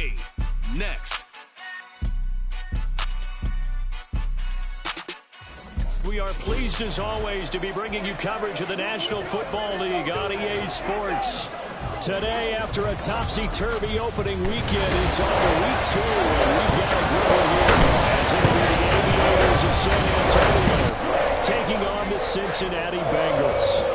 NBA next. We are pleased as always to be bringing you coverage of the National Football League on EA Sports. Today, after a topsy-turvy opening weekend, it's on to week 2, and we've got a good one here as it'll be the Aviators of San Antonio taking on the Cincinnati Bengals.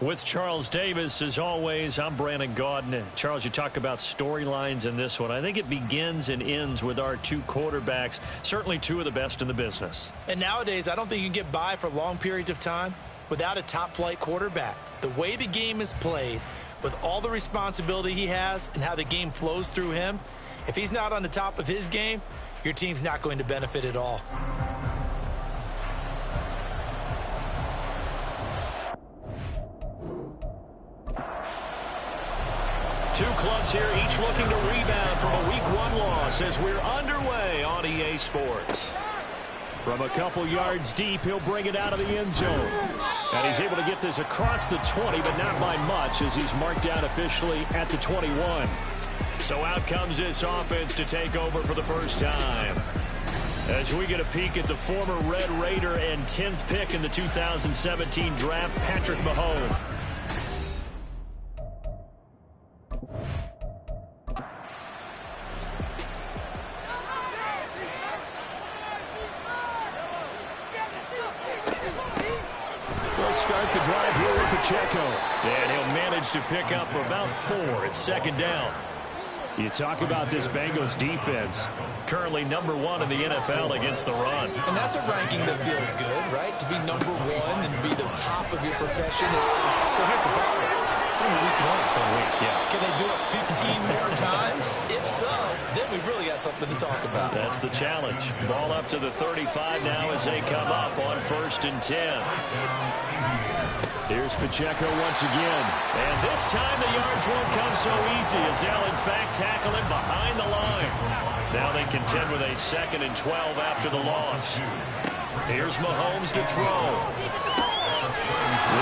With Charles Davis, as always, I'm Brandon Gaudin. Charles, you talk about storylines in this one. I think it begins and ends with our two quarterbacks, certainly two of the best in the business. And nowadays, I don't think you can get by for long periods of time without a top-flight quarterback. The way the game is played, with all the responsibility he has and how the game flows through him, if he's not on the top of his game, your team's not going to benefit at all. Two clubs here, each looking to rebound from a Week 1 loss as we're underway on EA Sports. From a couple yards deep, he'll bring it out of the end zone. And he's able to get this across the 20, but not by much as he's marked down officially at the 21. So out comes this offense to take over for the first time. As we get a peek at the former Red Raider and 10th pick in the 2017 draft, Patrick Mahomes. Start the drive here with Pacheco. And he'll manage to pick up about 4 at second down. You talk about this Bengals defense. Currently number 1 in the NFL against the run. And that's a ranking that feels good, right? To be number 1 and be the top of your profession. But here's the problem. It's only week 1. Can they do it 15 more times? If so, then we really got something to talk about. That's the challenge. Ball up to the 35 now as they come up on 1st and 10. Here's Pacheco once again. And this time the yards won't come so easy as they'll in fact tackle him behind the line. Now they contend with a 2nd and 12 after the loss. Here's Mahomes to throw.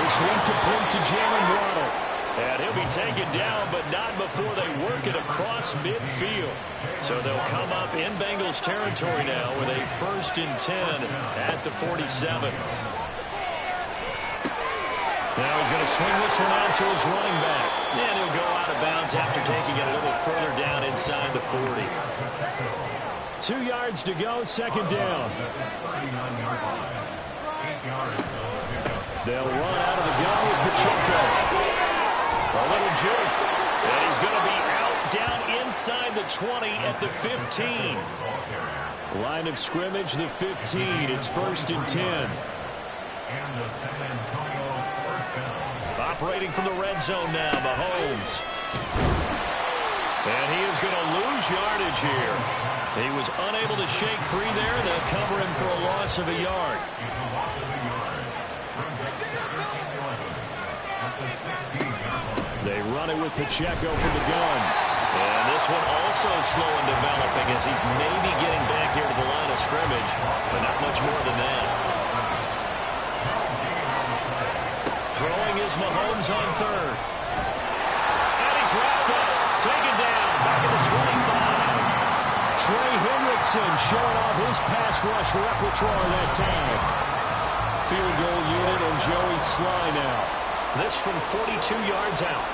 This one complete to Jalen Waddle. And he'll be taken down, but not before they work it across midfield. So they'll come up in Bengals territory now with a 1st and 10 at the 47. Now he's going to swing this one out to his running back. And he'll go out of bounds after taking it a little further down inside the 40. 2 yards to go, 2nd down. They'll run out of the gun with Pacheco. A little juke. And he's going to be out down inside the 20 at the 15. Line of scrimmage, the 15. It's 1st and 10. Operating from the red zone now, Mahomes. And he is going to lose yardage here. He was unable to shake free there. They'll cover him for a loss of a yard. They run it with Pacheco from the gun. And this one also slow in developing as he's maybe getting back here to the line of scrimmage, but not much more than that. Throwing is Mahomes on 3rd. And he's wrapped up, taken down, back at the 25. Trey Hendrickson showing off his pass rush repertoire that time. Field goal unit and Joey Sly now. This from 42 yards out.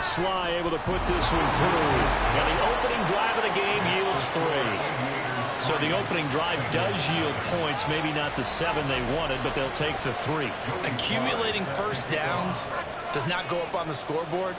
Sly able to put this one through. And the opening drive of the game yields 3. So the opening drive does yield points, maybe not the 7 they wanted, but they'll take the 3. Accumulating first downs does not go up on the scoreboard,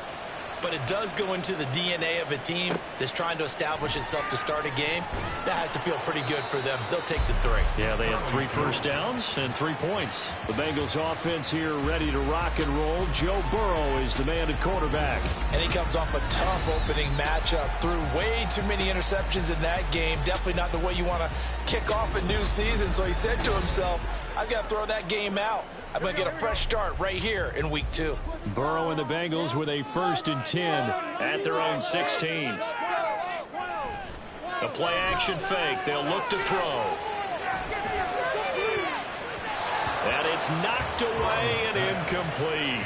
but it does go into the DNA of a team that's trying to establish itself to start a game. That has to feel pretty good for them. They'll take the 3. Yeah, they had 3 first downs and 3 points. The Bengals offense here ready to rock and roll. Joe Burrow is the man at quarterback. And he comes off a tough opening matchup. Threw way too many interceptions in that game. Definitely not the way you want to kick off a new season. So he said to himself, I've got to throw that game out. I'm going to get a fresh start right here in week 2. Burrow and the Bengals with a 1st and 10 at their own 16. A play action fake. They'll look to throw. And it's knocked away and incomplete.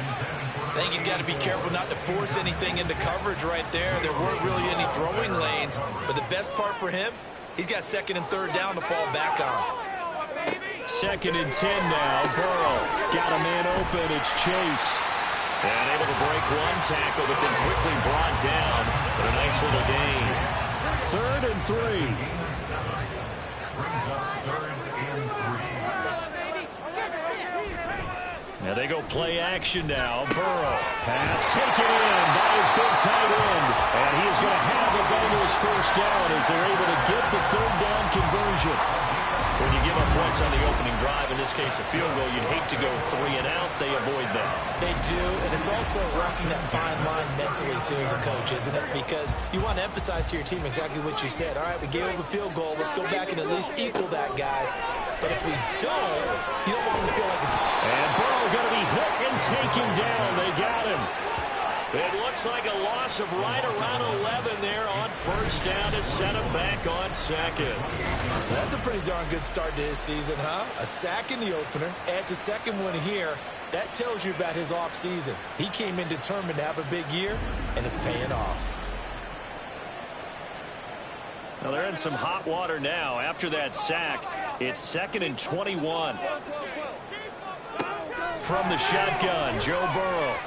I think he's got to be careful not to force anything into coverage right there. There weren't really any throwing lanes, but the best part for him, he's got second and third down to fall back on. 2nd and 10 now. Burrow got a man open. It's Chase. And able to break one tackle, but then quickly brought down. But a nice little gain. 3rd and 3. Now they go play action now. Burrow. Pass taken in by his big tight end. And he is going to have the Bengals first down as they're able to get the 3rd down conversion. When you give up points on the opening drive, in this case a field goal, you'd hate to go 3 and out. They avoid that. They do, and it's also walking that fine line mentally, too, as a coach, isn't it? Because you want to emphasize to your team exactly what you said. All right, we gave up a field goal. Let's go back and at least equal that, guys. But if we don't, you don't want them to feel like it's... And Burrow going to be hit and taken down. They got him. It looks like a loss of right around 11 there on first down to set him back on 2nd. That's a pretty darn good start to his season, huh? A sack in the opener, adds a second one here. That tells you about his offseason. He came in determined to have a big year, and it's paying off. Well, they're in some hot water now. After that sack, it's 2nd and 21. From the shotgun, Joe Burrow.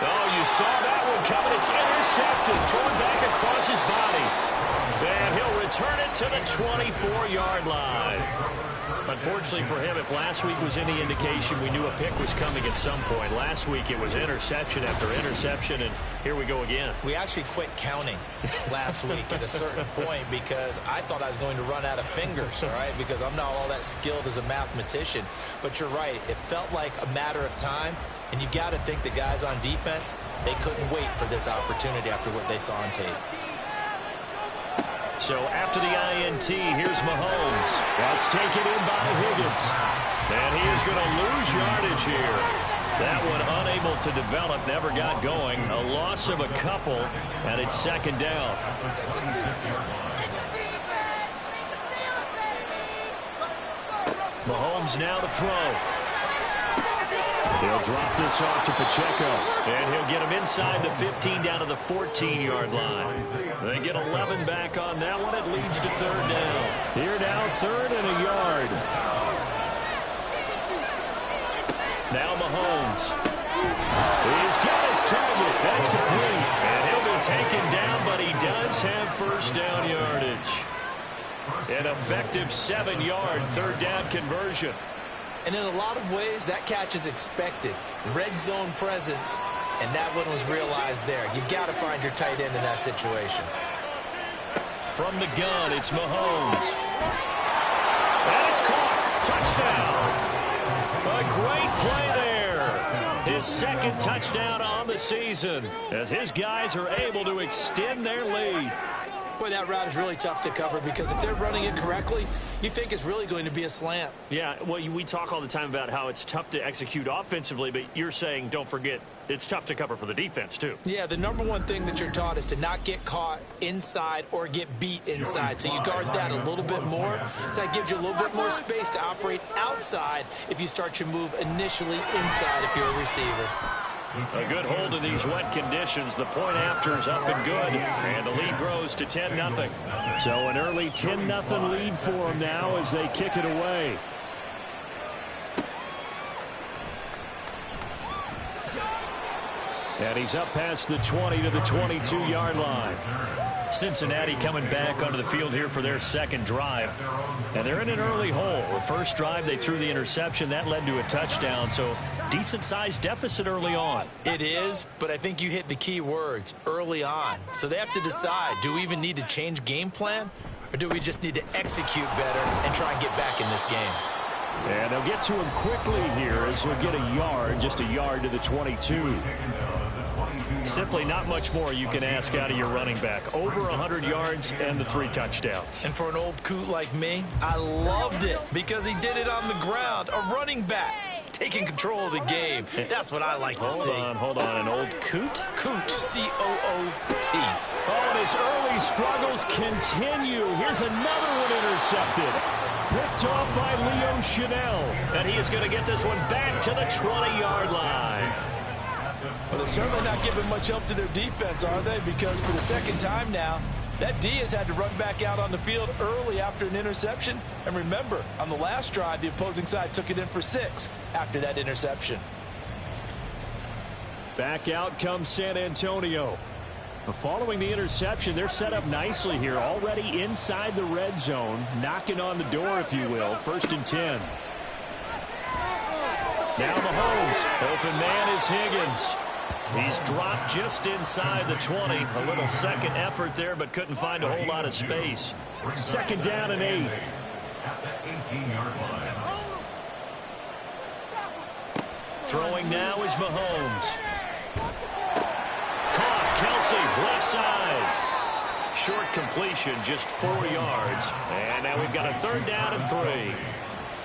Oh, you saw that one coming. It's intercepted. Thrown back across his body. And he'll return it to the 24-yard line. Unfortunately for him, if last week was any indication, we knew a pick was coming at some point. Last week it was interception after interception, and here we go again. We actually quit counting last week at a certain point because I thought I was going to run out of fingers, all right, because I'm not all that skilled as a mathematician. But you're right. It felt like a matter of time, and you got to think the guys on defense, they couldn't wait for this opportunity after what they saw on tape. So after the INT, here's Mahomes. That's taken in by Higgins. And he is going to lose yardage here. That one unable to develop, never got going. A loss of a couple, and it's 2nd down. Mahomes now to throw. He'll drop this off to Pacheco, and he'll get him inside the 15 down to the 14-yard line. They get 11 back on that one. It leads to 3rd down. Here now, 3rd and a yard. Now Mahomes. He's got his target. That's complete. And he'll be taken down, but he does have first down yardage. An effective 7-yard 3rd down conversion. And in a lot of ways, that catch is expected. Red zone presence, and that one was realized there. You've got to find your tight end in that situation. From the gun, it's Mahomes. And it's caught. Touchdown. A great play there. His 2nd touchdown on the season as his guys are able to extend their lead. Boy, that route is really tough to cover because if they're running it correctly, you think it's really going to be a slant. Yeah, well, we talk all the time about how it's tough to execute offensively, but you're saying, don't forget, it's tough to cover for the defense, too. Yeah, the number one thing that you're taught is to not get caught inside or get beat inside. So you guard that a little bit more. So that gives you a little bit more space to operate outside if you start your move initially inside if you're a receiver. A good hold in these wet conditions. The point after is up and good. And the lead grows to 10-0. So an early 10-0 lead for them now as they kick it away. And he's up past the 20 to the 22-yard line. Cincinnati coming back onto the field here for their 2nd drive. And they're in an early hole. The first drive, they threw the interception. That led to a touchdown. So decent-sized deficit early on. It is, but I think you hit the key words, early on. So they have to decide, do we even need to change game plan? Or do we just need to execute better and try and get back in this game? And they'll get to him quickly here as he'll get a yard, just a yard to the 22. Simply not much more you can ask out of your running back. Over 100 yards and the 3 touchdowns. And for an old coot like me, I loved it because he did it on the ground. A running back taking control of the game. That's what I like to see. Hold on. An old coot? Coot, C-O-O-T. Oh, and his early struggles continue. Here's another one intercepted. picked off by Leo Chanel. And he is going to get this one back to the 20-yard line. Well, they're certainly not giving much help to their defense, are they? Because for the second time now, that D has had to run back out on the field early after an interception. And remember, on the last drive, the opposing side took it in for 6 after that interception. Back out comes San Antonio. Following the interception, they're set up nicely here, already inside the red zone, knocking on the door, if you will. 1st and 10. Now Mahomes. Open man is Higgins. He's dropped just inside the 20. A little second effort there, but couldn't find a whole lot of space. 2nd down and 8. Throwing now is Mahomes. Caught. Kelsey, left side. Short completion, just 4 yards. And now we've got a 3rd down and 3.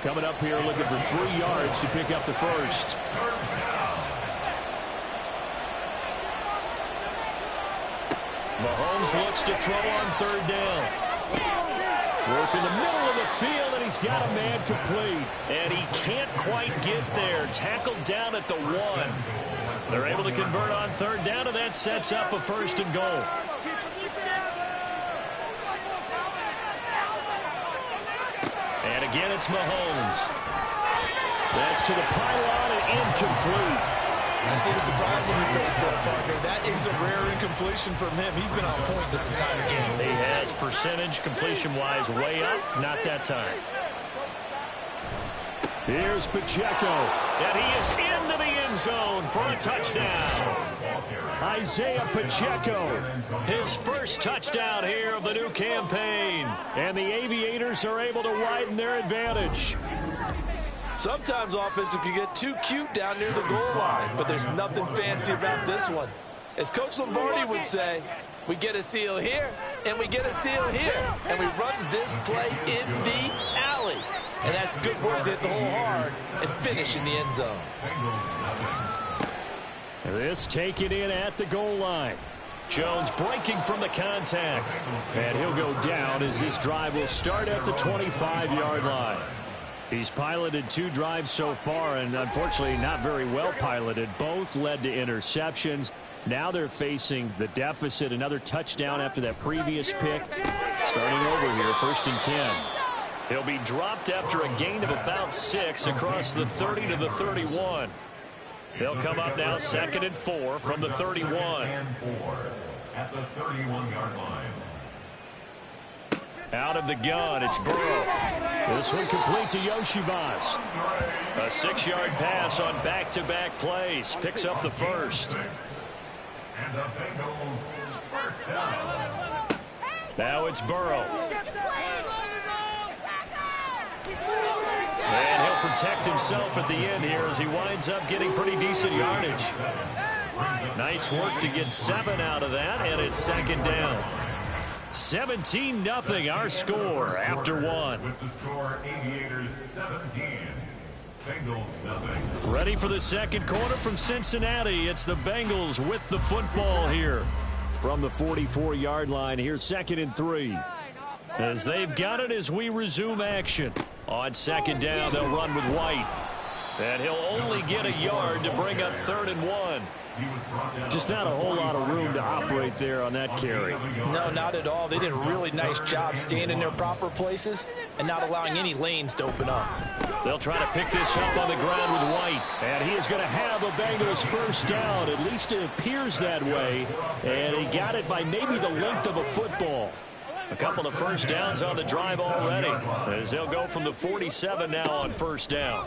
Coming up here looking for 3 yards to pick up the first. Mahomes looks to throw on 3rd down. Work in the middle of the field, and he's got a man complete. And he can't quite get there. Tackled down at the 1. They're able to convert on 3rd down, and that sets up a 1st and goal. And again, it's Mahomes. That's to the pylon and incomplete. I see the surprise in your face there, partner. That is a rare incompletion from him. He's been on point this entire game. He has percentage completion-wise way up. Not that time. Here's Pacheco. And he is into the end zone for a touchdown. Isaiah Pacheco, his first touchdown here of the new campaign. And the Aviators are able to widen their advantage. Sometimes offenses can get too cute down near the goal line, but there's nothing fancy about this one. As Coach Lombardi would say, we get a seal here, and we get a seal here, and we run this play in the alley. And that's good work to hit the hole hard and finish in the end zone. This taken in at the goal line. Jones breaking from the contact. And he'll go down as this drive will start at the 25-yard line. He's piloted 2 drives so far, and unfortunately not very well piloted. Both led to interceptions. Now they're facing the deficit. Another touchdown after that previous pick. Starting over here, 1st and 10. He'll be dropped after a gain of about 6 across the 30 to the 31. They'll come up now 2nd and 4 from the 31. At the 31-yard line. Out of the gun, it's Burrow. This one complete to Yoshivas. A 6-yard pass on back-to-back plays. Picks up the first. And the Bengals first down. Now it's Burrow. And he'll protect himself at the end here as he winds up getting pretty decent yardage. Nice work to get 7 out of that, and it's 2nd down. 17-0 our score after 1. With the score, Aviators 17, Bengals nothing. Ready for the second quarter from Cincinnati. It's the Bengals with the football here. From the 44-yard line, here's 2nd and 3. As they've got it as we resume action. On 2nd down, they'll run with White. And he'll only get a yard to bring up 3rd and 1. Just not a whole lot of room to operate there on that carry. No, not at all. They did a really nice job staying in their proper places and not allowing any lanes to open up. They'll try to pick this up on the ground with White. And he is going to have a Bengals first down. At least it appears that way. And he got it by maybe the length of a football. A couple of first downs on the drive already, as they'll go from the 47 now on 1st down.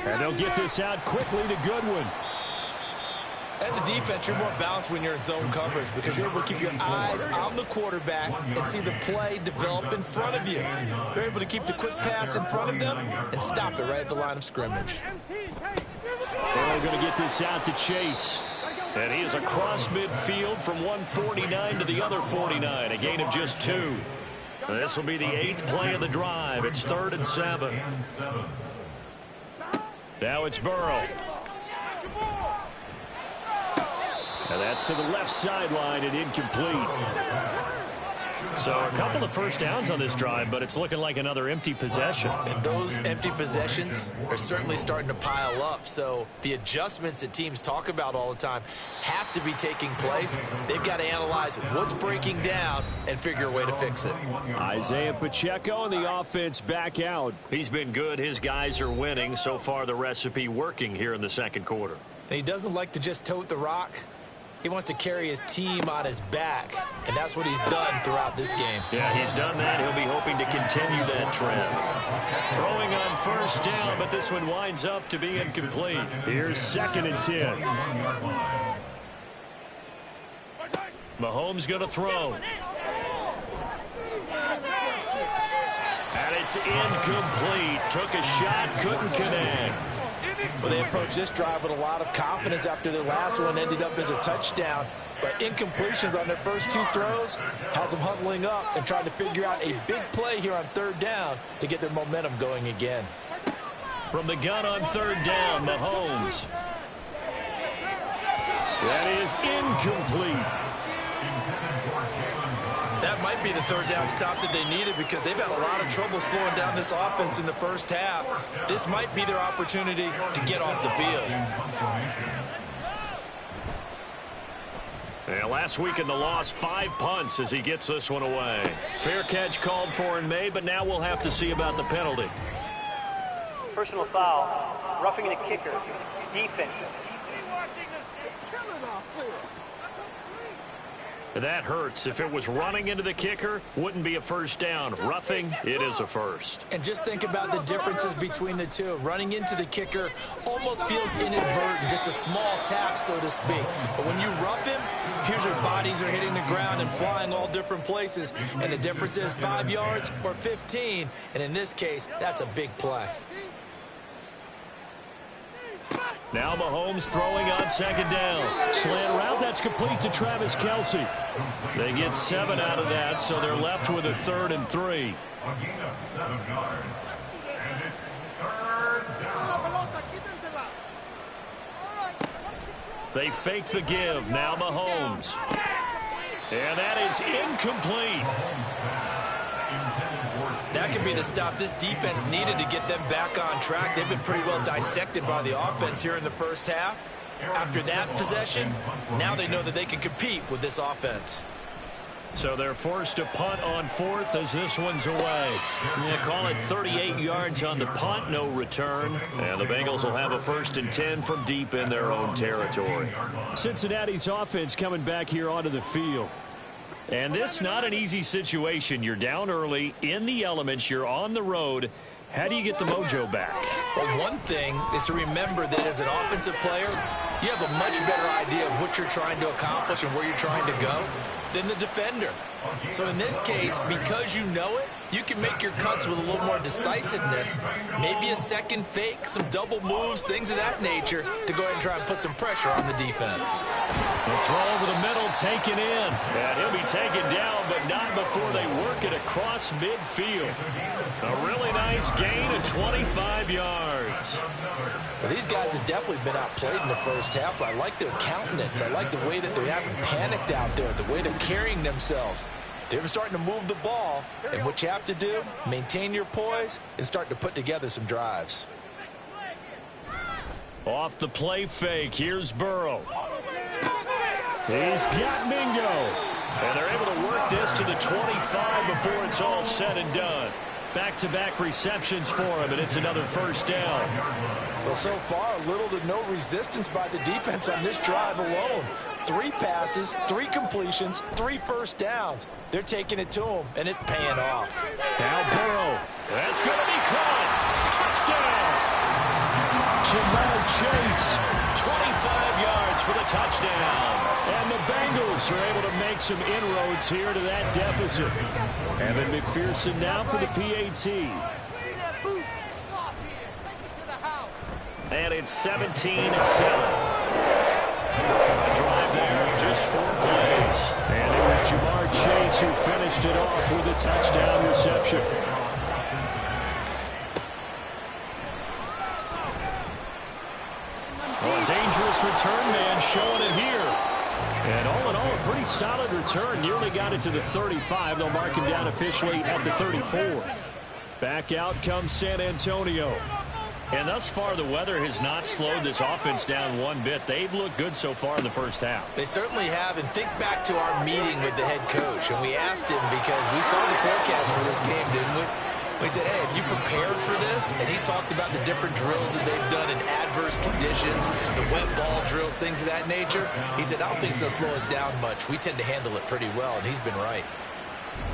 And they'll get this out quickly to Goodwin. As a defense, you're more balanced when you're in zone coverage because you're able to keep your eyes on the quarterback and see the play develop in front of you. They're able to keep the quick pass in front of them and stop it right at the line of scrimmage. They're going to get this out to Chase. And he is across midfield from 149 to the other 49, a gain of just 2. This will be the 8th play of the drive. It's 3rd and 7. Now it's Burrow. And that's to the left sideline and incomplete. So a couple of first downs on this drive, but it's looking like another empty possession. And those empty possessions are certainly starting to pile up. So the adjustments that teams talk about all the time have to be taking place. They've got to analyze what's breaking down and figure a way to fix it. Isaiah Pacheco and the offense back out. He's been good. His guys are winning. So far, the recipe working here in the second quarter. And he doesn't like to just tote the rock. He wants to carry his team on his back, and that's what he's done throughout this game. Yeah, he's done that. He'll be hoping to continue that trend. Throwing on first down, but this one winds up to be incomplete. Here's 2nd and 10. Mahomes going to throw. And it's incomplete. Took a shot, couldn't connect. Well, they approached this drive with a lot of confidence after their last one ended up as a touchdown. But incompletions on their first 2 throws has them huddling up and trying to figure out a big play here on 3rd down to get their momentum going again. From the gun on 3rd down, Mahomes. That is incomplete. That might be the 3rd down stop that they needed because they've had a lot of trouble slowing down this offense in the first half. This might be their opportunity to get off the field. And last week in the loss, 5 punts as he gets this one away. Fair catch called for and made, but now we'll have to see about the penalty. Personal foul, roughing the kicker, defense. That hurts. If it was running into the kicker, wouldn't be a first down. Roughing, it is a first. And just think about the differences between the two. Running into the kicker almost feels inadvertent, just a small tap, so to speak. But when you rough him, here's your bodies are hitting the ground and flying all different places. And the difference is 5 yards or 15. And in this case, that's a big play. Now Mahomes throwing on 2nd down. Slant route, that's complete to Travis Kelce. They get 7 out of that, so they're left with a 3rd and 3. A gain of 7 yards. And it's 3rd down. They fake the give. Now Mahomes. And that is incomplete. That could be the stop this defense needed to get them back on track. They've been pretty well dissected by the offense here in the first half. After that possession, now they know that they can compete with this offense. So they're forced to punt on 4th as this one's away. Yeah, call it 38 yards on the punt, no return. And the Bengals will have a 1st and 10 from deep in their own territory. Cincinnati's offense coming back here onto the field. And this not an easy situation. You're down early, in the elements, you're on the road. How do you get the mojo back? Well, one thing is to remember that as an offensive player, you have a much better idea of what you're trying to accomplish and where you're trying to go than the defender. So in this case, because you know it, you can make your cuts with a little more decisiveness, maybe a second fake, some double moves, things of that nature, to go ahead and try and put some pressure on the defense. The throw over the middle, taken in. And he'll be taken down, but not before they work it across midfield. A really nice gain of 25 yards. Well, these guys have definitely been outplayed in the first half. I like their countenance. I like the way that they haven't panicked out there, the way they're carrying themselves. They're starting to move the ball, and what you have to do, maintain your poise and start to put together some drives. Off the play fake, here's Burrow. He's got Mingo. And they're able to work this to the 25 before it's all said and done. Back-to-back receptions for him, and it's another first down. Well, so far, little to no resistance by the defense on this drive alone. 3 passes, 3 completions, 3 first downs. They're taking it to him, and it's paying off. Now Burrow. That's going to be caught. Touchdown. Jamar Chase, 25 yards for the touchdown. And the Bengals are able to make some inroads here to that deficit. Evan McPherson now for the PAT. And it's 17-7. A drive there, just 4 plays. And it was Jamar Chase who finished it off with a touchdown reception. Well, a dangerous return man showing it here. And all in all, a pretty solid return. Nearly got it to the 35. They'll mark him down officially at the 34. Back out comes San Antonio. And thus far, the weather has not slowed this offense down one bit. They've looked good so far in the first half. They certainly have. And think back to our meeting with the head coach. And we asked him because we saw the forecast for this game, didn't we? We said, hey, have you prepared for this? And he talked about the different drills that they've done in adverse conditions, the wet ball drills, things of that nature. He said, I don't think it's going to slow us down much. We tend to handle it pretty well, and he's been right.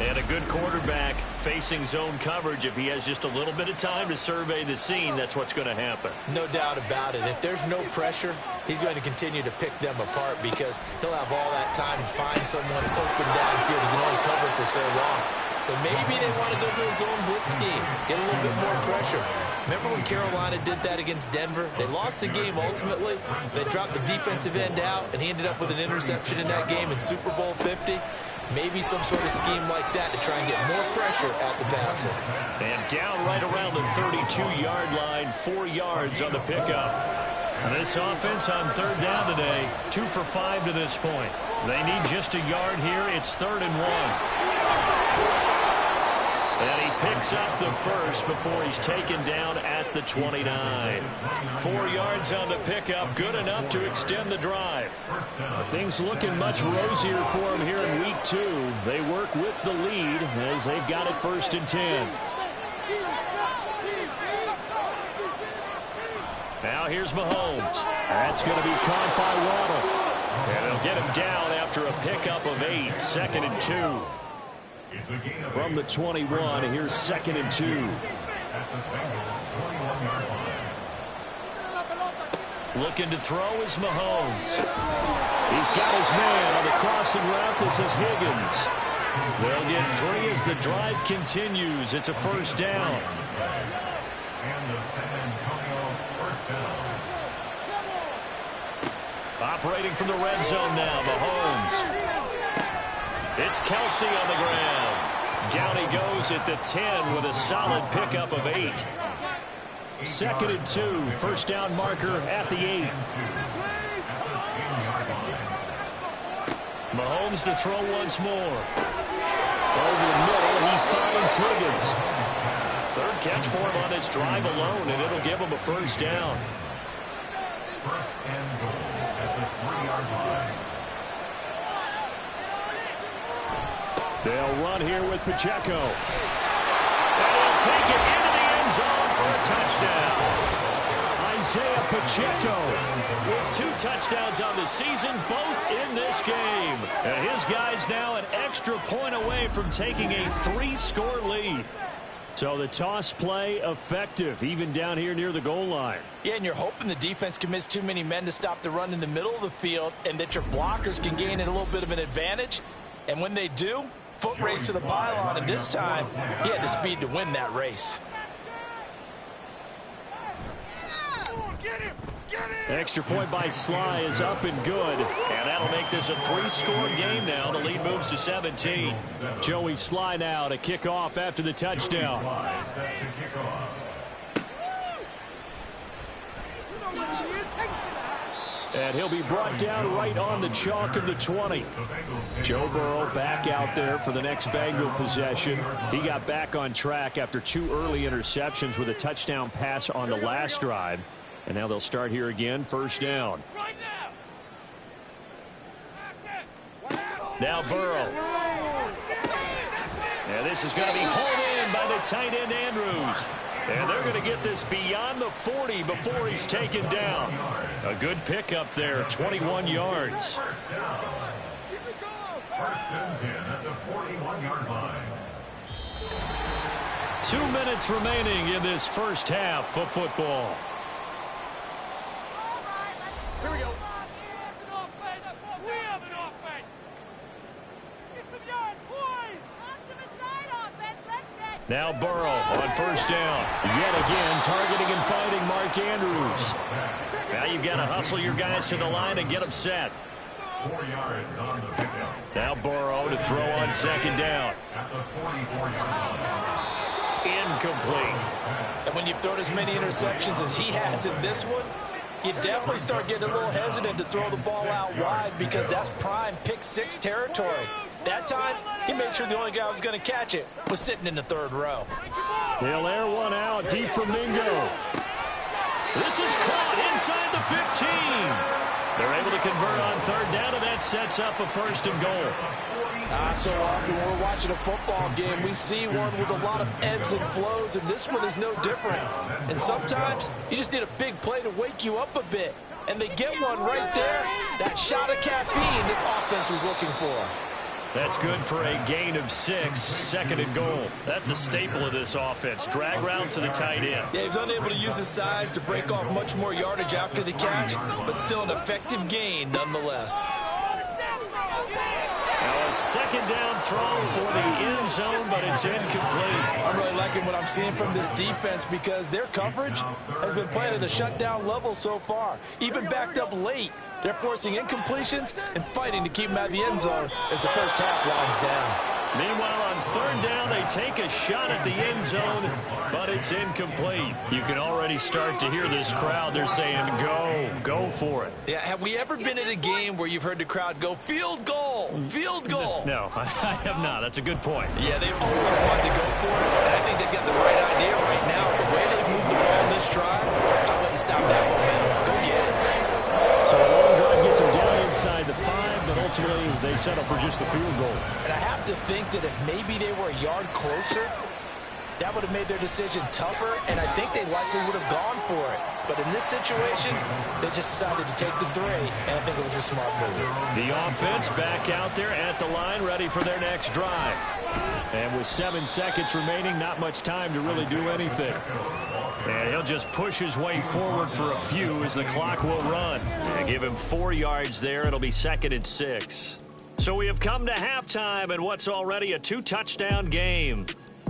And a good quarterback facing zone coverage. If he has just a little bit of time to survey the scene, that's what's going to happen. No doubt about it. If there's no pressure, he's going to continue to pick them apart because he'll have all that time to find someone open downfield. He can only cover for so long. So maybe they want to go to a zone blitz scheme, get a little bit more pressure. Remember when Carolina did that against Denver? They lost the game ultimately. They dropped the defensive end out, and he ended up with an interception in that game in Super Bowl 50. Maybe some sort of scheme like that to try and get more pressure at the passer. And down right around the 32-yard line, 4 yards on the pickup. And this offense on third down today, 2 for 5 to this point. They need just a yard here. It's 3rd and 1. And he picks up the first before he's taken down at the 29. 4 yards on the pickup, good enough to extend the drive. Things looking much rosier for him here in week 2. They work with the lead as they've got it 1st and 10. Now here's Mahomes. That's going to be caught by Waddle. And they'll get him down after a pickup of 8, 2nd and 2. From the 21, here's 2nd and 2. Looking to throw is Mahomes. He's got his man on the crossing route. This is Higgins. They'll get 3 as the drive continues. It's a 1st down. And the San Antonio 1st down. Operating from the red zone now, Mahomes. It's Kelsey on the ground. Down he goes at the 10 with a solid pickup of 8. 2nd and 2, 1st down marker at the 8. Mahomes to throw once more. Over the middle, he finds Higgins. 3rd catch for him on this drive alone, and it'll give him a 1st down. 1st and goal at the 3-yard line. They'll run here with Pacheco. And he'll take it into the end zone for a touchdown. Isaiah Pacheco with 2 touchdowns on the season, both in this game. And his guy's now an extra point away from taking a 3-score lead. So the toss play effective, even down here near the goal line. Yeah, and you're hoping the defense commits too many men to stop the run in the middle of the field and that your blockers can gain a little bit of an advantage. And when they do, foot race to the pylon, and this time he had the speed to win that race. Extra point by Sly is up and good, and that'll make this a 3-score game now. The lead moves to 17. Joey Sly now to kick off after the touchdown. And he'll be brought down right on the chalk of the 20. Joe Burrow back out there for the next Bengal possession. He got back on track after 2 early interceptions with a touchdown pass on the last drive. And now they'll start here again, 1st down. Now Burrow. And this is going to be pulled in by the tight end Andrews. And they're going to get this beyond the 40 before he's taken down. A good pickup there, 21 yards. 1st and 10 at the 41-yard line. 2 minutes remaining in this first half of football. Here we go. Now Burrow on 1st down. Yet again targeting and finding Mark Andrews. Now you've got to hustle your guys to the line and get them set. 4 yards on the pickup. Now Burrow to throw on 2nd down. At the 44-yard line. Incomplete. And when you've thrown as many interceptions as he has in this one, You definitely start getting a little hesitant to throw the ball out wide because that's prime pick-6 territory. That time, he made sure the only guy who was going to catch it was sitting in the third row. He'll air one out deep from Mingo. This is caught inside the 15. They're able to convert on third down, and that sets up a 1st and goal. So often when we're watching a football game, we see one with a lot of ebbs and flows, and this one is no different. And sometimes you just need a big play to wake you up a bit. And they get one right there. That shot of caffeine this offense was looking for. That's good for a gain of 6, 2nd and goal. That's a staple of this offense. Drag route to the tight end. Yeah, he was unable to use his size to break off much more yardage after the catch, but still an effective gain nonetheless. Now a 2nd down throw for the end zone, but it's incomplete. I'm really liking what I'm seeing from this defense because their coverage has been playing at a shutdown level so far. Even backed up late, they're forcing incompletions and fighting to keep them out of the end zone as the first half winds down. Meanwhile, on third down, they take a shot at the end zone, but it's incomplete. You can already start to hear this crowd. They're saying, go for it. Yeah, have we ever been at a game where you've heard the crowd go, field goal, field goal? No, I have not. That's a good point. Yeah, they've always wanted to go for it, and I think they've got the right idea right now. The way they've moved the ball in this drive, I wouldn't stop that momentum. Go get it. So a long drive gets them down inside the 5, but ultimately they settle for just the field goal. And I have to think that if maybe they were a yard closer, that would have made their decision tougher, and I think they likely would have gone for it. But in this situation, they just decided to take the 3, and I think it was a smart move. The offense back out there at the line, ready for their next drive. And with 7 seconds remaining, not much time to really do anything. And he'll just push his way forward for a few as the clock will run. And give him 4 yards there. It'll be 2nd and 6. So we have come to halftime in what's already a 2-touchdown game.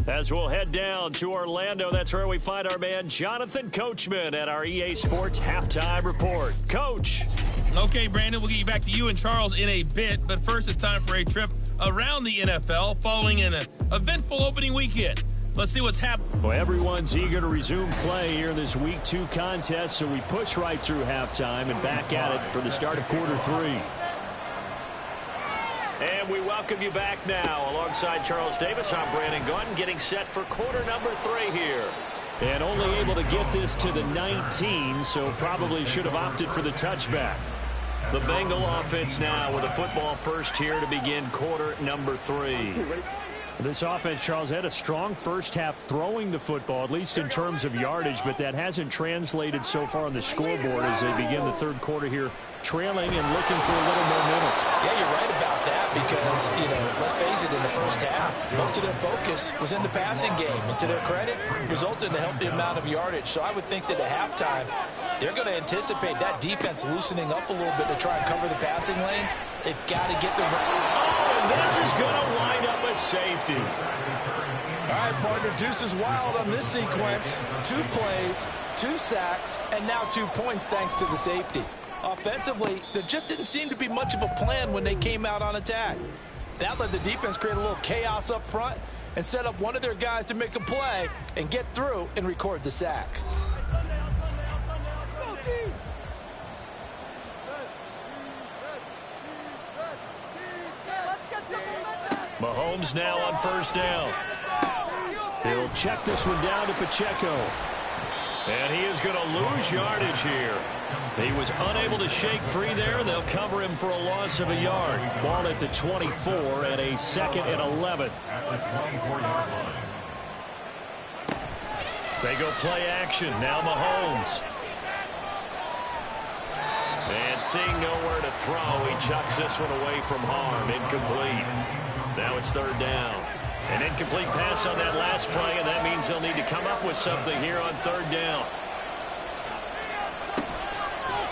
As we'll head down to Orlando, that's where we find our man Jonathan Coachman at our EA Sports Halftime Report. Coach. Okay, Brandon, we'll get you back to you and Charles in a bit. But first, it's time for a trip around the NFL following an eventful opening weekend. Let's see what's happening. Well, everyone's eager to resume play here in this Week 2 contest, so we push right through halftime and back at it for the start of quarter 3. And we welcome you back now. Alongside Charles Davis, I'm Brandon Gaudin, getting set for quarter number 3 here. And only able to get this to the 19, so probably should have opted for the touchback. The Bengal offense now with a football first here to begin quarter number 3. This offense, Charles, had a strong first half throwing the football, at least in terms of yardage, but that hasn't translated so far on the scoreboard as they begin the third quarter here, trailing and looking for a little momentum. Yeah, you're right about that because, let's face it, in the first half, most of their focus was in the passing game. And to their credit, resulted in a healthy amount of yardage. So I would think that at halftime, they're going to anticipate that defense loosening up a little bit to try and cover the passing lanes. They've got to get the... Oh, and this is going to wind up a safety. All right, partner, deuce is wild on this sequence. 2 plays, 2 sacks, and now 2 points thanks to the safety. Offensively, there just didn't seem to be much of a plan when they came out on attack. That let the defense create a little chaos up front and set up one of their guys to make a play and get through and record the sack. Mahomes now on first down. He'll check this one down to Pacheco. And he is going to lose yardage here. He was unable to shake free there, and they'll cover him for a loss of a yard. Ball at the 24 and a 2nd and 11. They go play action. Now Mahomes. And seeing nowhere to throw, he chucks this one away from harm. Incomplete. Now it's third down. An incomplete pass on that last play, and that means they'll need to come up with something here on third down.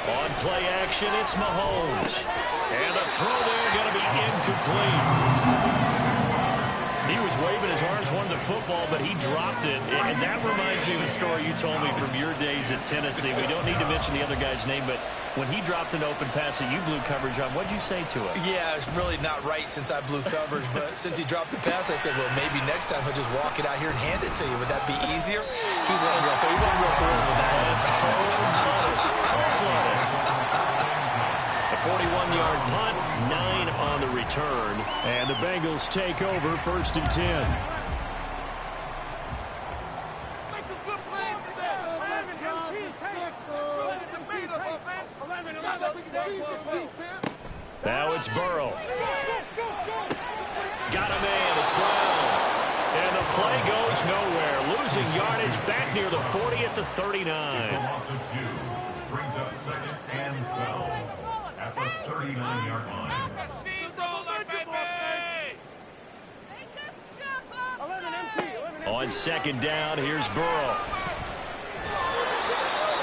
On play action, it's Mahomes. And the throw there going to be incomplete. He was waving his arms, wanted the football, but he dropped it. And that reminds me of a story you told me from your days at Tennessee. We don't need to mention the other guy's name, but when he dropped an open pass that you blew coverage on, what'd you say to him? Yeah, it's really not right since I blew coverage, but since he dropped the pass, I said, well, maybe next time he'll just walk it out here and hand it to you. Would that be easier? He wasn't real thrilled with that. A 41-yard punt, 9 on the return, and the Bengals take over 1st and 10. Now it's Burrow. Got a man, it's Brown. And the play goes nowhere. Losing yardage back near the 40 at the 39. It's a loss of 2. Brings up 2nd and 12 at the 39-yard line. On 2nd down, here's Burrow.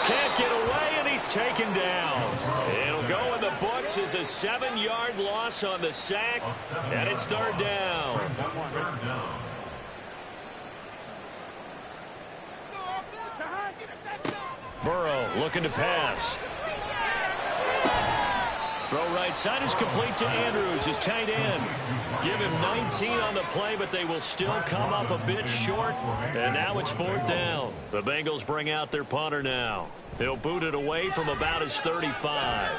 Can't get away, and he's taken down. It'll go in the books as a 7-yard loss on the sack, and it's 3rd down. Burrow looking to pass. Throw right side is complete to Andrews, his tight end. Give him 19 on the play, but they will still come up a bit short. And now it's 4th down. The Bengals bring out their punter now. He'll boot it away from about his 35.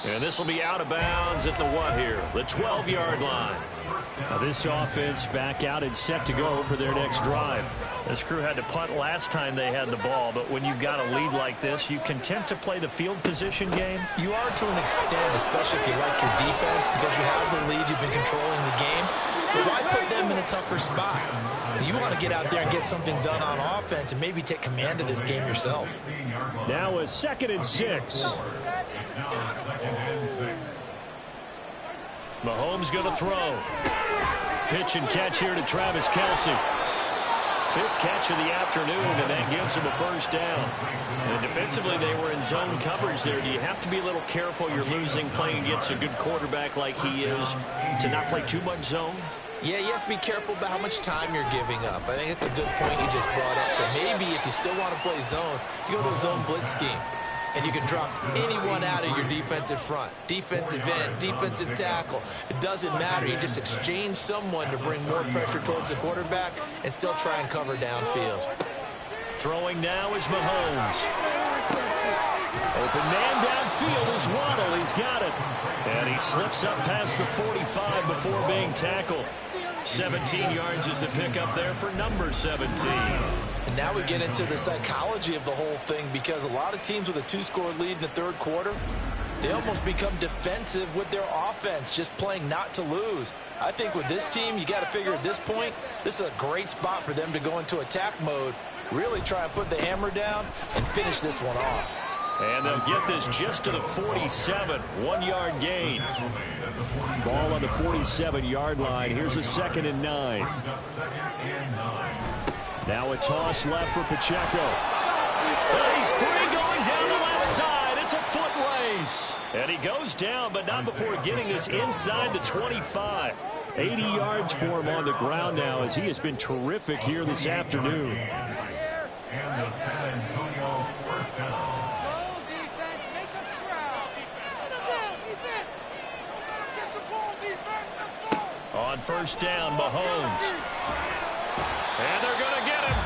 And this will be out of bounds at the what here? The 12-yard line. Now this offense back out and set to go for their next drive. This crew had to punt last time they had the ball, but when you've got a lead like this, you content to play the field position game? You are to an extent, especially if you like your defense, because you have the lead, you've been controlling the game. But why put them in a tougher spot? You want to get out there and get something done on offense and maybe take command of this game yourself. Now a 2nd and 6. Mahomes going to throw. Pitch and catch here to Travis Kelce. 5th catch of the afternoon, and that gives him a 1st down. And defensively, they were in zone coverage there. Do you have to be a little careful? You're losing playing against a good quarterback like he is to not play too much zone? Yeah, you have to be careful about how much time you're giving up. I think it's a good point you just brought up. So maybe if you still want to play zone, you go to a zone blitz scheme. And you can drop anyone out of your defensive front. Defensive end, defensive tackle. It doesn't matter. You just exchange someone to bring more pressure towards the quarterback and still try and cover downfield. Throwing now is Mahomes. Open man downfield is Waddle. He's got it. And he slips up past the 45 before being tackled. 17 yards is the pickup there for number 17. And now we get into the psychology of the whole thing, because a lot of teams with a 2-score lead in the 3rd quarter, they almost become defensive with their offense, just playing not to lose. I think with this team, you got to figure at this point, this is a great spot for them to go into attack mode, really try and put the hammer down and finish this one off. And they'll get this just to the 47, 1-yard gain. Ball on the 47-yard line. Here's a 2nd and 9. Now a toss left for Pacheco. And he's free going down the left side. It's a foot race. And he goes down, but not before getting this inside the 25. 80 yards for him on the ground now, as he has been terrific here this afternoon. And the San Antonio 1st down. On 1st down, Mahomes. And they're going to get him.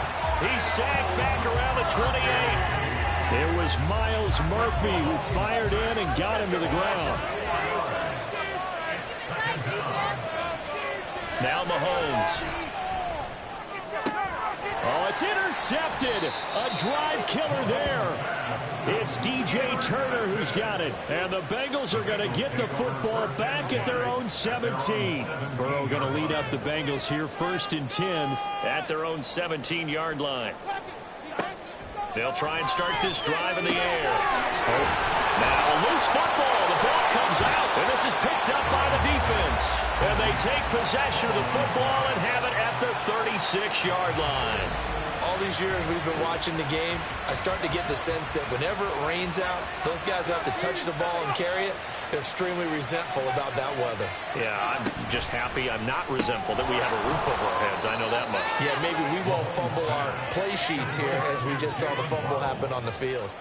He's sacked back around the 28. It was Miles Murphy who fired in and got him to the ground. Now Mahomes. Oh, it's intercepted. A drive killer there. It's DJ Turner who's got it. And the Bengals are going to get the football back at their own 17. Burrow going to lead up the Bengals here 1st and 10 at their own 17-yard line. They'll try and start this drive in the air. Now loose football. The ball comes out, and this is picked up by the defense. And they take possession of the football and have it at the 36-yard line. All these years we've been watching the game, I start to get the sense that whenever it rains out, those guys who have to touch the ball and carry it, They're extremely resentful about that weather. Yeah, I'm just happy I'm not resentful that we have a roof over our heads. I know that much. Yeah, maybe we won't fumble our play sheets here as we just saw the fumble happen on the field.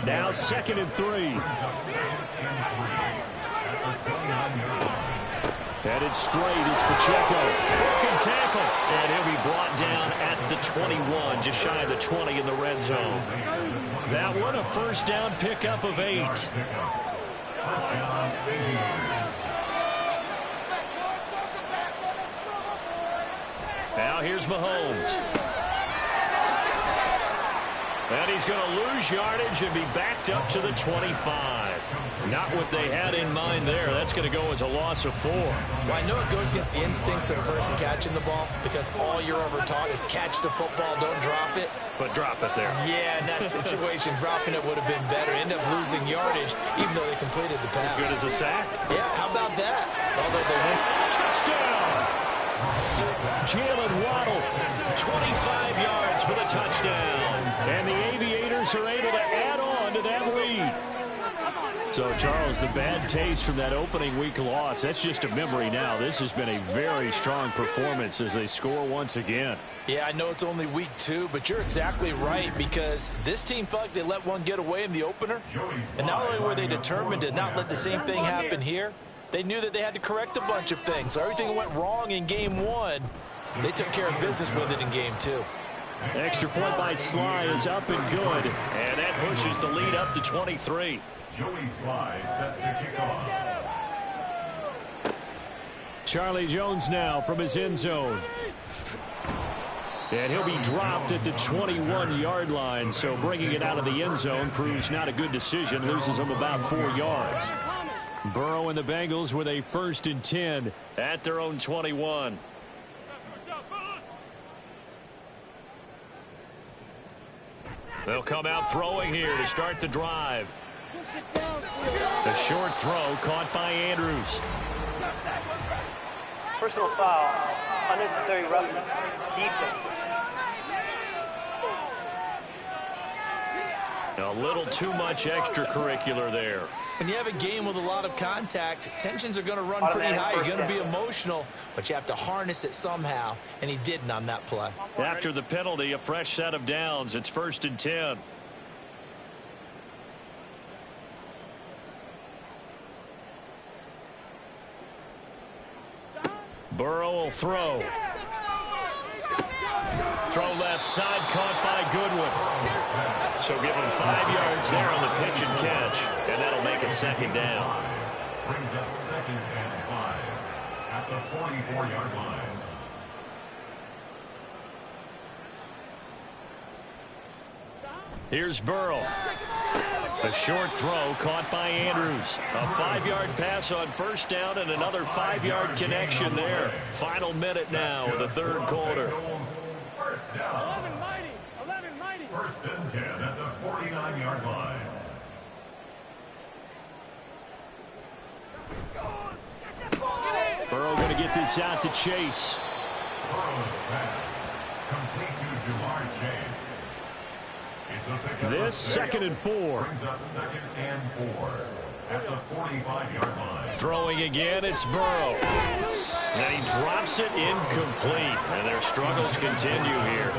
Now 2nd and 3. Headed straight, it's Pacheco. Broken tackle. And he'll be brought down at the 21, just shy of the 20 in the red zone. That one, a first down pickup of 8. Now here's Mahomes. And he's going to lose yardage and be backed up to the 25. Not what they had in mind there. That's going to go as a loss of 4. Well, I know it goes against the instincts of the person catching the ball because all you're ever taught is catch the football, don't drop it. But drop it there. Yeah, in that situation, dropping it would have been better. End up losing yardage, even though they completed the pass. As good as a sack. Yeah, how about that? Although they went. Touchdown! Jalen Waddle, 25 yards for the touchdown. And the Aviators are able to add on to that lead. So, Charles, the bad taste from that opening week loss, that's just a memory now. This has been a very strong performance as they score once again. Yeah, I know it's only week 2, but you're exactly right because this team felt like they let one get away in the opener. And not only were they determined to not let the same thing happen here, they knew that they had to correct a bunch of things. So everything that went wrong in game 1, they took care of business with it in game 2. Extra point by Sly is up and good. And that pushes the lead up to 23. Joey Sly set to kick off. Charlie Jones now from his end zone. And he'll be dropped at the 21-yard line. So bringing it out of the end zone proves not a good decision. Loses him about 4 yards. Burrow and the Bengals with a 1st and 10 at their own 21. They'll come out throwing here to start the drive. A short throw caught by Andrews. Personal foul, unnecessary roughness, defense. A little too much extracurricular there. When you have a game with a lot of contact, tensions are going to run pretty high. You're going to be emotional, but you have to harness it somehow, and he didn't on that play. After the penalty, a fresh set of downs. It's 1st and 10. Burrow will throw. Throw left side, caught by Goodwin. So give him 5 yards there on the pitch and catch, and that'll make it 2nd down. Brings up 2nd and 5 at the 44-yard line. Here's Burrow. A short throw caught by Andrews. A 5-yard pass on 1st down and another 5-yard connection there. Final minute now of the 3rd quarter. 1st down. 1st and 10 at the 49-yard line. Burrow going to get this out to Chase. Burrow's pass complete to Jamar Chase. It's a pickup This 2nd and 4. Brings up 2nd and 4 at the 45-yard line. Throwing again, it's Burrow. And he drops it incomplete. And their struggles continue here.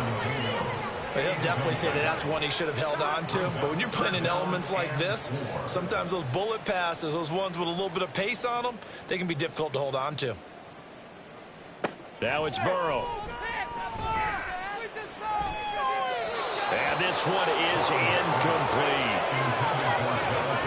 He'll definitely say that that's one he should have held on to. But when you're playing in elements like this, sometimes those bullet passes, those ones with a little bit of pace on them, they can be difficult to hold on to. Now it's Burrow. And this one is incomplete.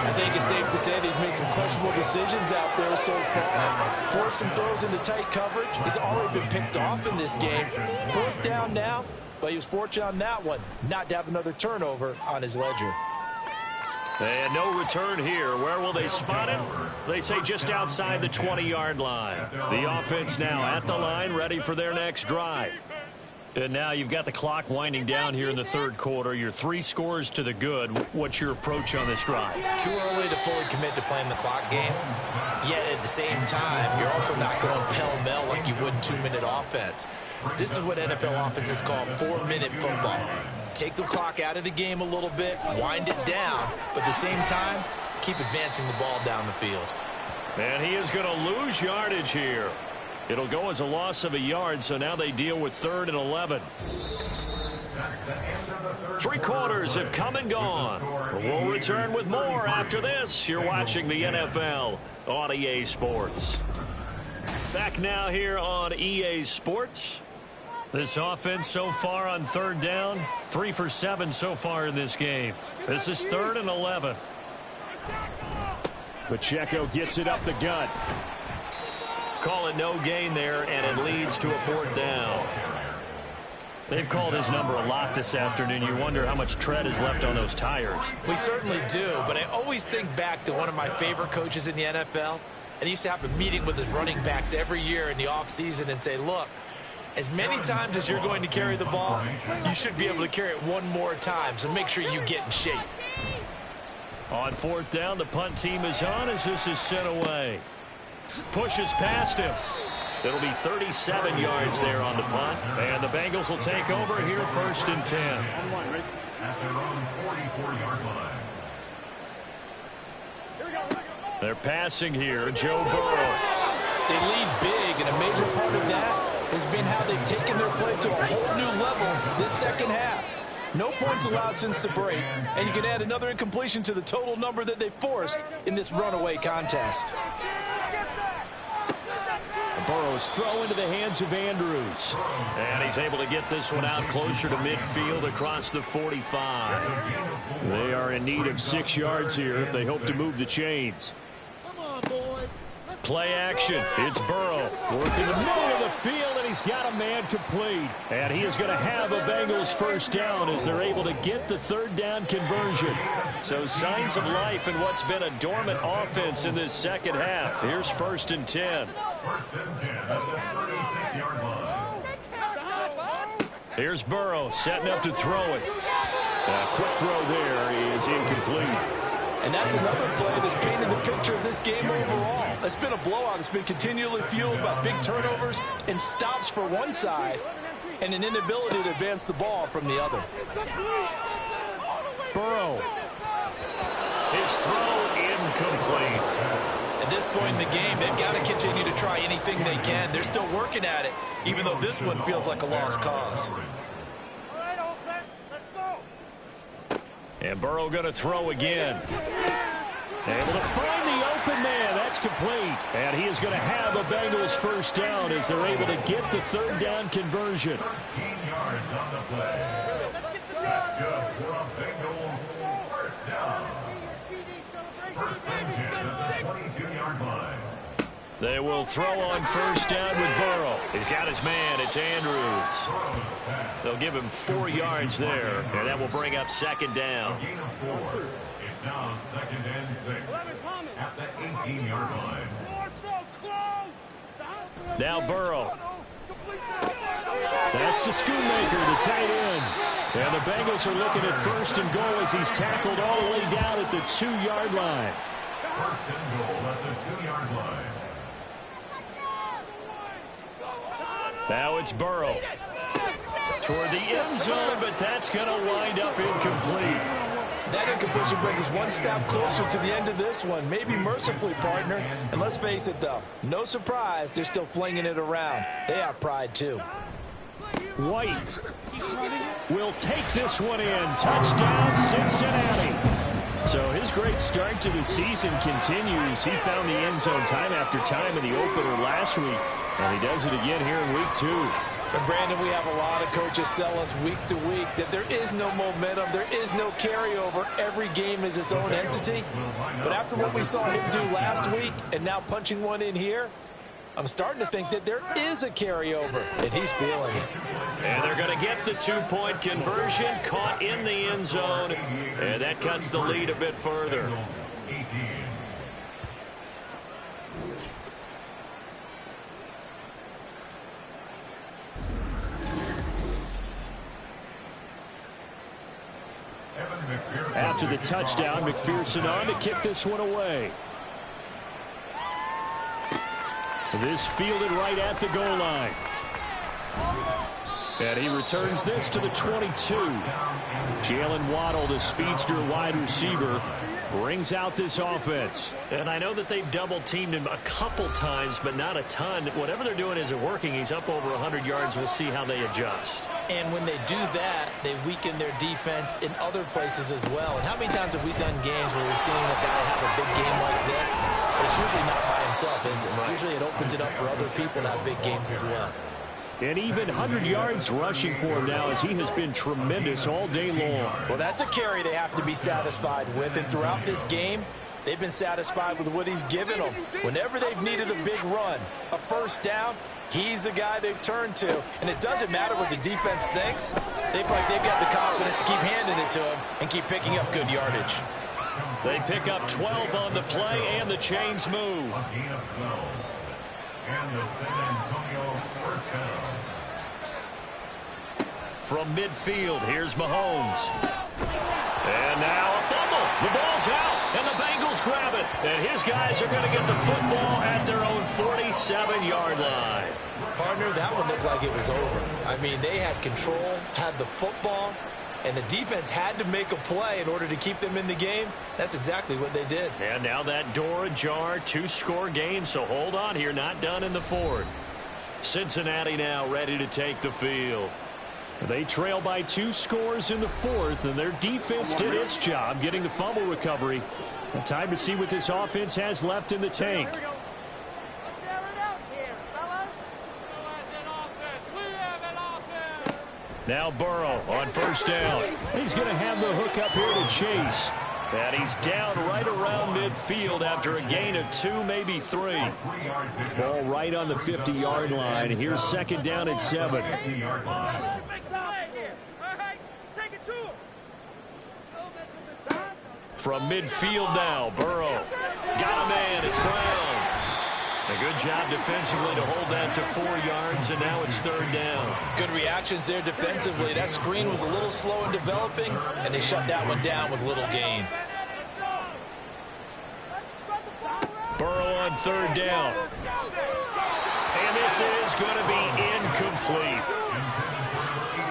I think it's safe to say that he's made some questionable decisions out there so far. Forced some throws into tight coverage. He's already been picked off in this game. 4th down now, but he was fortunate on that one not to have another turnover on his ledger. And no return here. Where will they spot him? They say just outside the 20-yard line. The offense now at the line, ready for their next drive. And now you've got the clock winding down here in the 3rd quarter. You're 3 scores to the good. What's your approach on this drive? Too early to fully commit to playing the clock game. Yet at the same time, you're also not going pell-mell like you would in 2-minute offense. This is what NFL offenses call 4-minute football. Take the clock out of the game a little bit, wind it down, but at the same time, keep advancing the ball down the field. And he is going to lose yardage here. It'll go as a loss of a yard, so now they deal with 3rd and 11. 3 quarters have come and gone. We'll return with more after this. You're watching the NFL on EA Sports. Back now here on EA Sports. This offense so far on 3rd down, 3 for 7 so far in this game. This is 3rd and 11. Pacheco gets it up the gut. Call it no gain there, and it leads to a 4th down. They've called his number a lot this afternoon. You wonder how much tread is left on those tires. We certainly do, but I always think back to one of my favorite coaches in the NFL, and he used to have a meeting with his running backs every year in the offseason and say, look, as many times as you're going to carry the ball, you should be able to carry it one more time, so make sure you get in shape. On 4th down, the punt team is on as this is sent away. Pushes past him. It'll be 37 yards there on the punt. And the Bengals will take over here 1st and 10. At their own 44-yard line. They're passing here, Joe Burrow. They lead big, and a major part of that has been how they've taken their play to a whole new level this second half. No points allowed since the break, and you can add another incompletion to the total number that they forced in this runaway contest. Burrow's throw into the hands of Andrews. And he's able to get this one out closer to midfield across the 45. They are in need of 6 yards here if they hope to move the chains. Play action. It's Burrow. Working the middle of the field, and he's got a man complete. And he is going to have a Bengals 1st down as they're able to get the 3rd down conversion. So signs of life in what's been a dormant offense in this second half. Here's 1st and 10. 1st and 10 at the 36-yard line. Here's Burrow setting up to throw it. A quick throw there is incomplete. And that's another play that's painted the picture of this game overall. It's been a blowout. It's been continually fueled by big turnovers and stops for one side and an inability to advance the ball from the other. Burrow. His throw incomplete. At this point in the game, they've got to continue to try anything they can. They're still working at it, even though this one feels like a lost cause. And Burrow going to throw again. Able to find the open man. That's complete. And he is going to have a Bengals 1st down as they're able to get the 3rd down conversion. 13 yards on the play. That's good for a Bengals 1st down. 1st and 10 at the 22-yard line. They will throw on 1st down with Burrow. He's got his man. It's Andrews. They'll give him 4 yards there, and that will bring up 2nd down. Gain of 4. It's now 2nd and 6 at the 18-yard line. Now Burrow. That's to Schoonmaker, the tight end. And the Bengals are looking at 1st and goal as he's tackled all the way down at the 2-yard line. 1st and goal at the 2-yard line. Now it's Burrow. Toward the end zone, but that's going to wind up incomplete. That incompletion brings us one step closer to the end of this one. Maybe mercifully, partner. And let's face it, though, no surprise, they're still flinging it around. They have pride, too. White will take this one in. Touchdown, Cincinnati. So his great start to the season continues. He found the end zone time after time in the opener last week, and he does it again here in week 2. And Brandon, we have a lot of coaches sell us week to week that there is no momentum, there is no carryover. Every game is its own entity. But after what we saw him do last week and now punching one in here, I'm starting to think that there is a carryover, and he's feeling it. And they're going to get the 2-point conversion, caught in the end zone, and that cuts the lead a bit further. 18. After the touchdown, McPherson on to kick this one away. This fielded right at the goal line. And he returns this to the 22. Jalen Waddle, the speedster wide receiver. brings out this offense. And I know that they've double-teamed him a couple times, but not a ton. Whatever they're doing isn't working. He's up over 100 yards. We'll see how they adjust. And when they do that, they weaken their defense in other places as well. And how many times have we done games where we've seen a guy have a big game like this? But it's usually not by himself, is it? Right. Usually it opens it up for other people to have big games as well. And even 100 yards rushing for him now, as he has been tremendous all day long. Well, that's a carry they have to be satisfied with. And throughout this game, they've been satisfied with what he's given them. Whenever they've needed a big run, a first down, he's the guy they've turned to. And it doesn't matter what the defense thinks. They've got the confidence to keep handing it to him and keep picking up good yardage. They pick up 12 on the play, and the chains move. And the San Antonio first down. From midfield, here's Mahomes. And now a fumble. The ball's out, and the Bengals grab it. And his guys are going to get the football at their own 47-yard line. Partner, that one looked like it was over. I mean, they had control, had the football, and the defense had to make a play in order to keep them in the game. That's exactly what they did. And now that door ajar, 2-score game, so hold on here, not done in the fourth. Cincinnati now ready to take the field. They trail by 2 scores in the fourth, and their defense did its job getting the fumble recovery. And time to see what this offense has left in the tank. Now Burrow on first down. He's going to have the hook up here to Chase. And he's down right around midfield after a gain of 2, maybe 3. Ball right on the 50-yard line. Here's second down and 7. From midfield now, Burrow. Got a man, it's Brown. A good job defensively to hold that to 4 yards, and now it's third down. Good reactions there defensively. That screen was a little slow in developing, and they shut that one down with little gain. Burrow on third down. And this is going to be incomplete.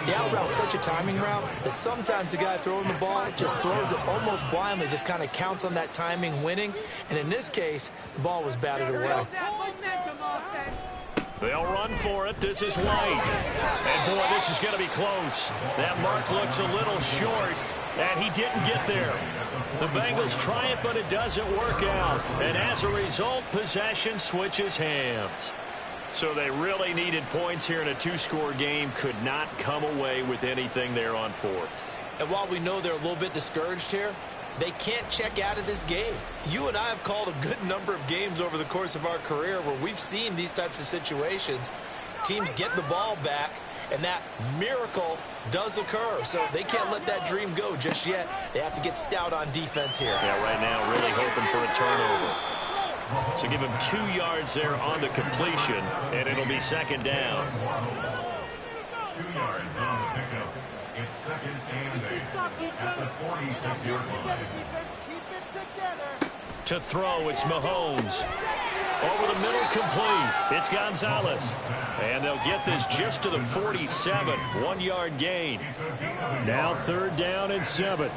The out route's such a timing route that sometimes the guy throwing the ball just throws it almost blindly, just kind of counts on that timing winning. And in this case, the ball was batted away. They'll run for it. This is White. And, boy, this is going to be close. That mark looks a little short, and he didn't get there. The Bengals try it, but it doesn't work out. And as a result, possession switches hands. So they really needed points here in a 2-score game. Could not come away with anything there on fourth. And while we know they're a little bit discouraged here, they can't check out of this game. You and I have called a good number of games over the course of our career where we've seen these types of situations. Teams get the ball back, and that miracle does occur. So they can't let that dream go just yet. They have to get stout on defense here. Yeah, right now really hoping for a turnover. So give him 2 yards there on the completion, and it'll be second down. 2 yards on the pickup. It's second and 8 at the 46-yard line. To throw, it's Mahomes. Over the middle, complete. It's Gonzalez. And they'll get this just to the 47. 1-yard gain. Now third down and 7.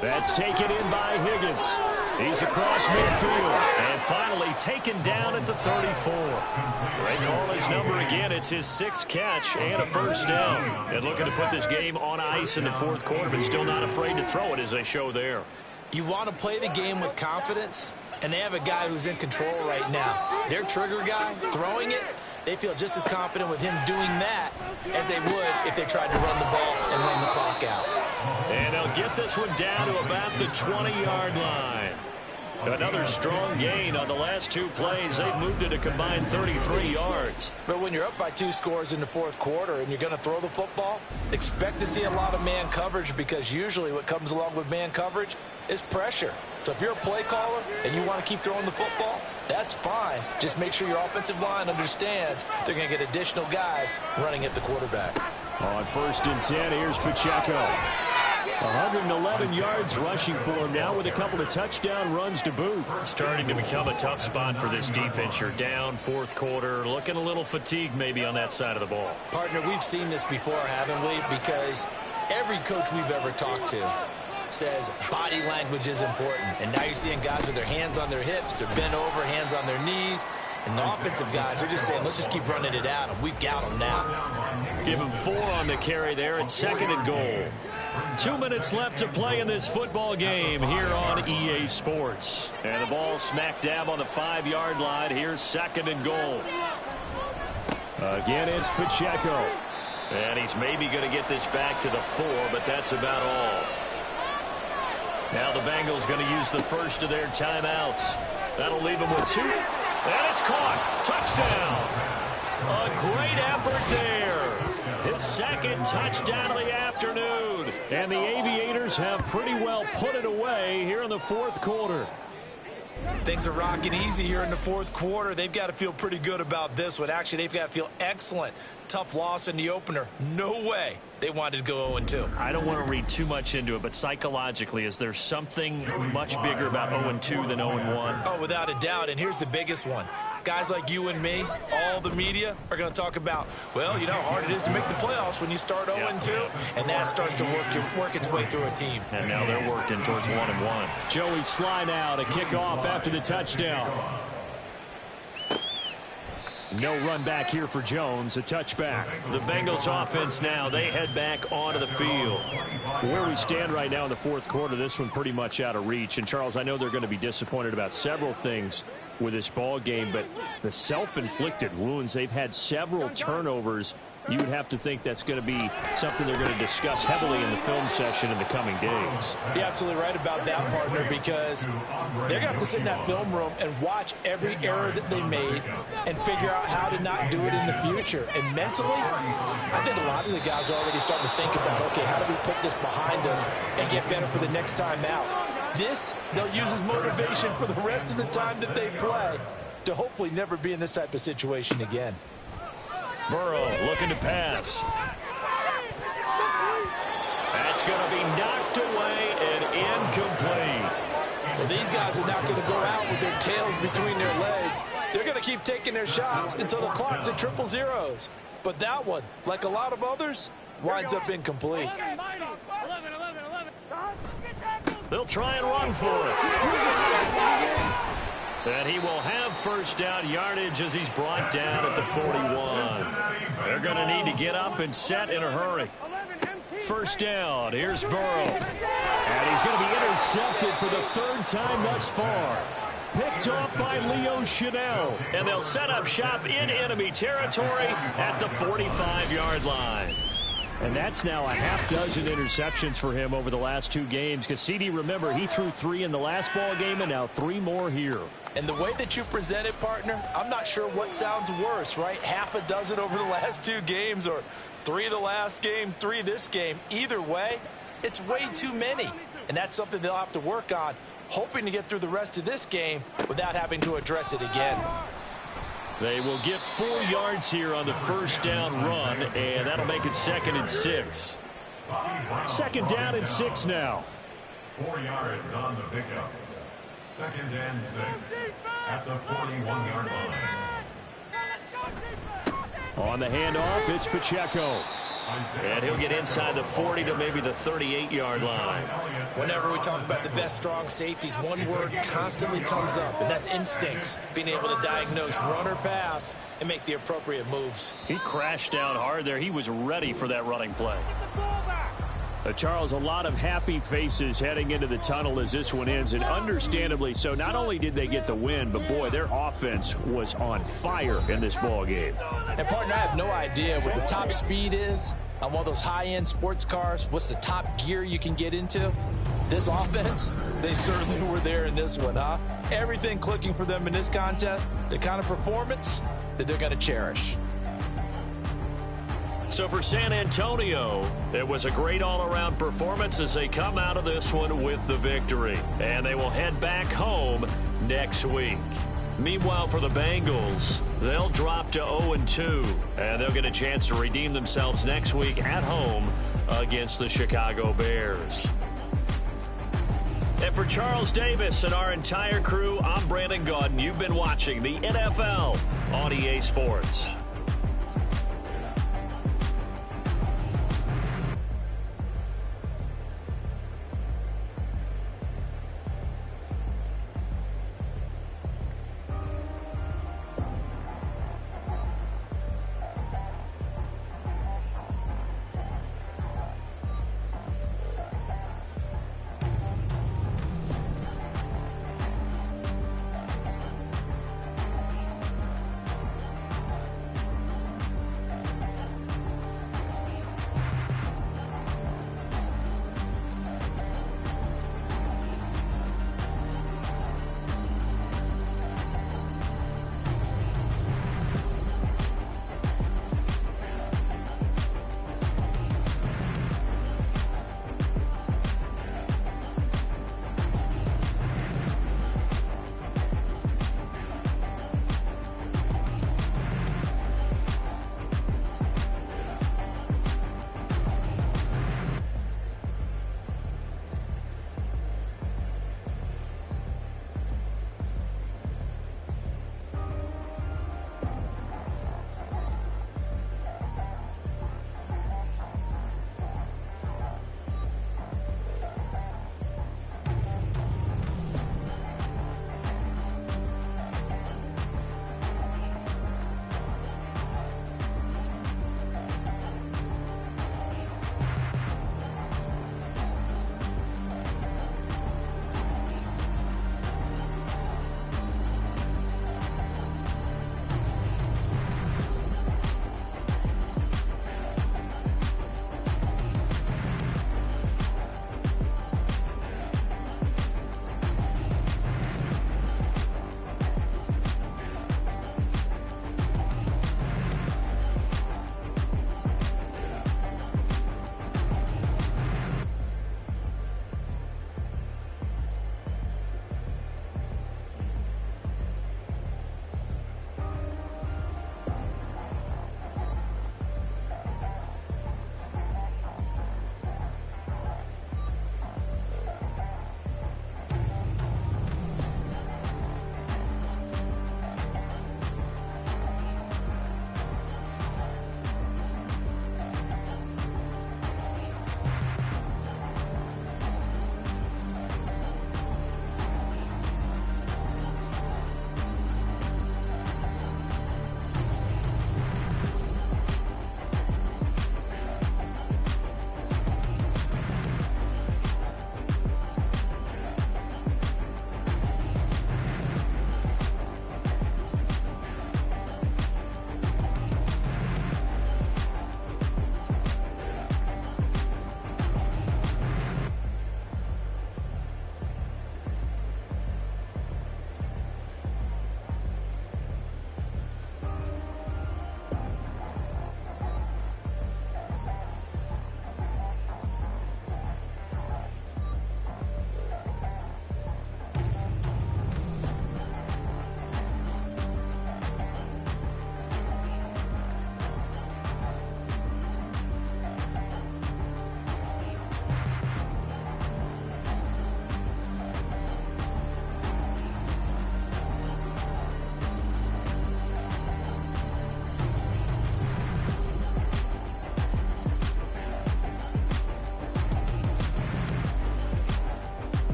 That's taken in by Higgins. He's across midfield. And finally taken down at the 34. They call his number again. It's his 6th catch and a first down. And looking to put this game on ice in the fourth quarter, but still not afraid to throw it as they show there. You want to play the game with confidence, and they have a guy who's in control right now. Their trigger guy, throwing it, they feel just as confident with him doing that as they would if they tried to run the ball and run the clock out. And they'll get this one down to about the 20-yard line. Another strong gain on the last 2 plays. They've moved it a combined 33 yards. But when you're up by 2 scores in the fourth quarter and you're going to throw the football, expect to see a lot of man coverage, because usually what comes along with man coverage is pressure. So if you're a play caller and you want to keep throwing the football, that's fine. Just make sure your offensive line understands they're going to get additional guys running at the quarterback. On first and 10, here's Pacheco. 111 yards rushing for him now with a couple of touchdown runs to boot. Starting to become a tough spot for this defense. You're down fourth quarter, looking a little fatigued maybe on that side of the ball. Partner, we've seen this before, haven't we? Because every coach we've ever talked to says body language is important. And now you're seeing guys with their hands on their hips, they're bent over, hands on their knees. And the offensive guys are just saying, let's just keep running it out, and we've got them now. Give him 4 on the carry there at 2nd and goal. 2 minutes left to play in this football game here on EA Sports. And the ball smack dab on the 5-yard line. Here's 2nd and goal. Again, it's Pacheco. And he's maybe going to get this back to the 4, but that's about all. Now the Bengals going to use the first of their timeouts. That'll leave them with 2. And it's caught. Touchdown. A great effort there. His 2nd touchdown of the afternoon. And the Aviators have pretty well put it away here in the 4th quarter. Things are rocking easy here in the 4th quarter. They've got to feel pretty good about this one. Actually, they've got to feel excellent. Tough loss in the opener. No way they wanted to go 0-2. I don't want to read too much into it, but psychologically, is there something much bigger about 0-2 than 0-1? Oh, without a doubt. And here's the biggest one. Guys like you and me, all the media, are going to talk about, well, you know how hard it is to make the playoffs when you start 0-2, and that starts to work its way through a team. And now they're working towards 1-1. Joey Sly now to kick off after the touchdown. No run back here for Jones, a touchback. The Bengals offense now, they head back onto the field. Where we stand right now in the 4th quarter, this one pretty much out of reach. And Charles, I know they're going to be disappointed about several things with this ball game, but the self-inflicted wounds, they've had several turnovers. You would have to think that's going to be something they're going to discuss heavily in the film session in the coming days. You're absolutely right about that, partner, because they're going to have to sit in that film room and watch every error that they made and figure out how to not do it in the future. And mentally, I think a lot of the guys are already starting to think about, okay, how do we put this behind us and get better for the next time out? This, they'll use as motivation for the rest of the time that they play to hopefully never be in this type of situation again. Burrow looking to pass. That's going to be knocked away and incomplete. Well, these guys are not going to go out with their tails between their legs. They're going to keep taking their shots until the clock's at 000. But that one, like a lot of others, winds up incomplete. They'll try and run for it. And he will have first down yardage as he's brought down at the 41. They're going to need to get up and set in a hurry. First down. Here's Burrow. And he's going to be intercepted for the 3rd time thus far. Picked off by Leo Chanel. And they'll set up shop in enemy territory at the 45-yard line. And that's now a half-dozen interceptions for him over the last 2 games. Because CD, remember, he threw 3 in the last ball game and now 3 more here. And the way that you present it, partner, I'm not sure what sounds worse, right? Half a dozen over the last 2 games or 3 the last game, 3 this game. Either way, it's way too many. And that's something they'll have to work on, hoping to get through the rest of this game without having to address it again. They will get 4 yards here on the first down run, and that'll make it 2nd and 6. 2nd down and 6 now. 4 yards on the pickup. 2nd and 6 at the 41-yard line. On the handoff, it's Pacheco. And he'll get inside the 40 to maybe the 38-yard line. Whenever we talk about the best strong safeties, one word constantly comes up, and that's instinct. Being able to diagnose run or pass and make the appropriate moves. He crashed down hard there. He was ready for that running play. Charles, a lot of happy faces heading into the tunnel as this one ends, and understandably so. Not only did they get the win, but boy, their offense was on fire in this ball game. And partner, I have no idea what the top speed is on one of those high-end sports cars. What's the top gear you can get into? This offense, they certainly were there in this one, huh? Everything clicking for them in this contest, the kind of performance that they're going to cherish. So for San Antonio, it was a great all-around performance as they come out of this one with the victory. And they will head back home next week. Meanwhile, for the Bengals, They'll drop to 0-2, and they'll get a chance to redeem themselves next week at home against the Chicago Bears. And for Charles Davis and our entire crew, I'm Brandon Gaudin. You've been watching the NFL on EA Sports.